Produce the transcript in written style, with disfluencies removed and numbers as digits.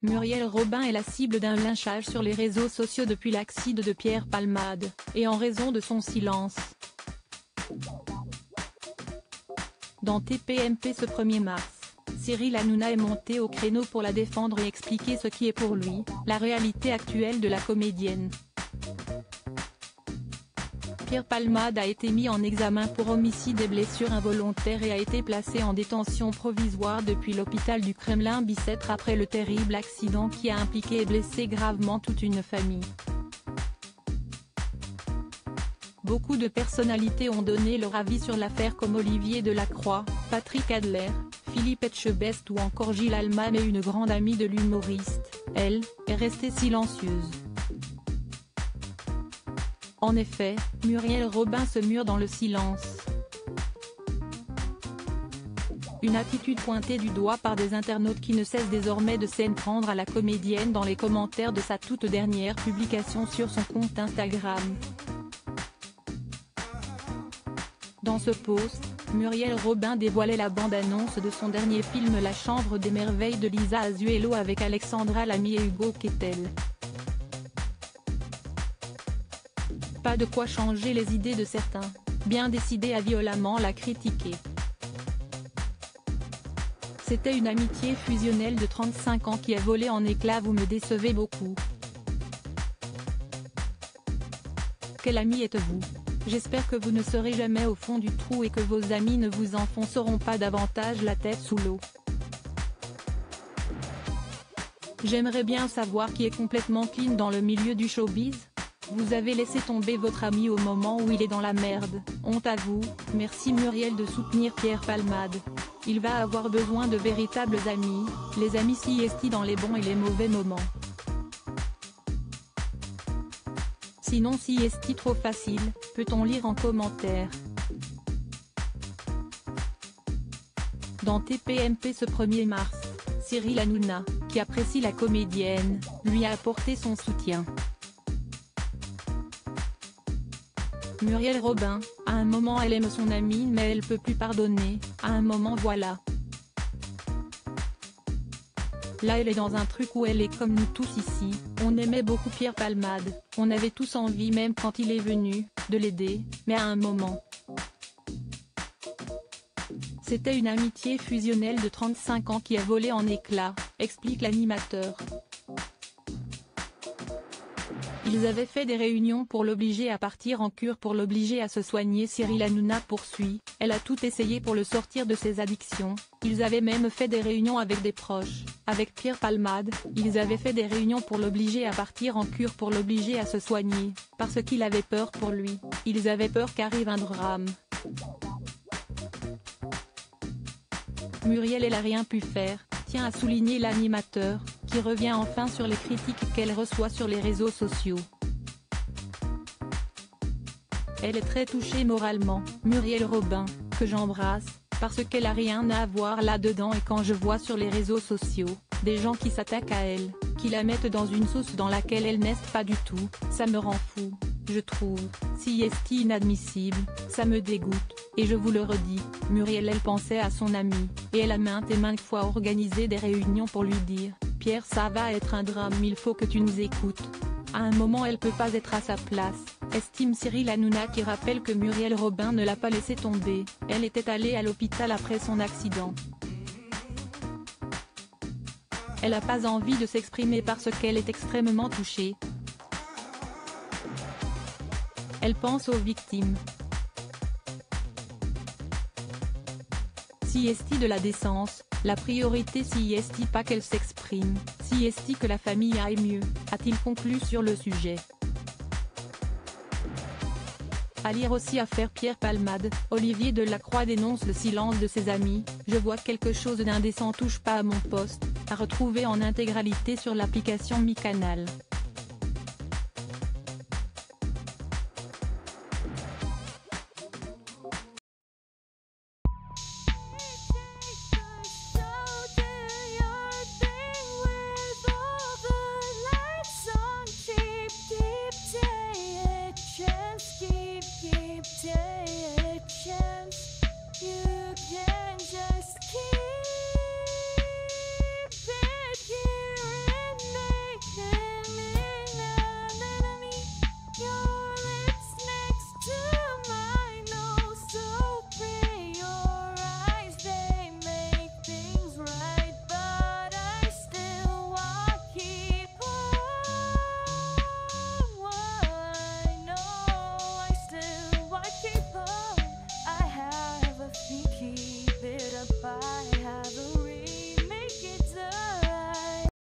Muriel Robin est la cible d'un lynchage sur les réseaux sociaux depuis l'accident de Pierre Palmade, et en raison de son silence. Dans TPMP ce 1er mars, Cyril Hanouna est monté au créneau pour la défendre et expliquer ce qui est pour lui, la réalité actuelle de la comédienne. Pierre Palmade a été mis en examen pour homicide et blessures involontaires et a été placé en détention provisoire depuis l'hôpital du Kremlin-Bicêtre après le terrible accident qui a impliqué et blessé gravement toute une famille. Beaucoup de personnalités ont donné leur avis sur l'affaire comme Olivier Delacroix, Patrick Adler, Philippe Etchebest ou encore Gilles Alma, mais une grande amie de l'humoriste, elle, est restée silencieuse. En effet, Muriel Robin se mure dans le silence. Une attitude pointée du doigt par des internautes qui ne cessent désormais de s'en prendre à la comédienne dans les commentaires de sa toute dernière publication sur son compte Instagram. Dans ce post, Muriel Robin dévoilait la bande-annonce de son dernier film La Chambre des Merveilles de Lisa Azuelo avec Alexandra Lamy et Hugo Kettel. Pas de quoi changer les idées de certains, bien décidés à violemment la critiquer. C'était une amitié fusionnelle de 35 ans qui a volé en éclats. Vous me décevez beaucoup. Quel ami êtes-vous? J'espère que vous ne serez jamais au fond du trou et que vos amis ne vous enfonceront pas davantage la tête sous l'eau. J'aimerais bien savoir qui est complètement clean dans le milieu du showbiz. Vous avez laissé tomber votre ami au moment où il est dans la merde, honte à vous. Merci Muriel de soutenir Pierre Palmade. Il va avoir besoin de véritables amis, les amis CST dans les bons et les mauvais moments. Sinon CST trop facile, peut-on lire en commentaire. Dans TPMP ce 1er mars, Cyril Hanouna, qui apprécie la comédienne, lui a apporté son soutien. Muriel Robin, à un moment elle aime son amie mais elle peut plus pardonner, à un moment voilà. Là elle est dans un truc où elle est comme nous tous ici, on aimait beaucoup Pierre Palmade, on avait tous envie même quand il est venu, de l'aider, mais à un moment. C'était une amitié fusionnelle de 35 ans qui a volé en éclats, explique l'animateur. Ils avaient fait des réunions pour l'obliger à partir en cure, pour l'obliger à se soigner. Cyril Hanouna poursuit, elle a tout essayé pour le sortir de ses addictions, ils avaient même fait des réunions avec des proches, avec Pierre Palmade, ils avaient fait des réunions pour l'obliger à partir en cure, pour l'obliger à se soigner, parce qu'il avait peur pour lui, ils avaient peur qu'arrive un drame. Muriel elle a rien pu faire, tient à souligner l'animateur, qui revient enfin sur les critiques qu'elle reçoit sur les réseaux sociaux. Elle est très touchée moralement, Muriel Robin, que j'embrasse, parce qu'elle a rien à voir là-dedans, et quand je vois sur les réseaux sociaux, des gens qui s'attaquent à elle, qui la mettent dans une sauce dans laquelle elle n'est pas du tout, ça me rend fou, je trouve, CST inadmissible, ça me dégoûte, et je vous le redis, Muriel elle pensait à son ami, et elle a maintes et maintes fois organisé des réunions pour lui dire, Pierre ça va être un drame, il faut que tu nous écoutes. À un moment elle peut pas être à sa place, estime Cyril Hanouna, qui rappelle que Muriel Robin ne l'a pas laissé tomber, elle était allée à l'hôpital après son accident. Elle n'a pas envie de s'exprimer parce qu'elle est extrêmement touchée. Elle pense aux victimes. CST de la décence, la priorité CST pas qu'elle s'exprime, CST que la famille aille mieux, a-t-il conclu sur le sujet. À lire aussi affaire Pierre Palmade, Olivier Delacroix dénonce le silence de ses amis, je vois quelque chose d'indécent, touche pas à mon poste, à retrouver en intégralité sur l'application Mi Canal.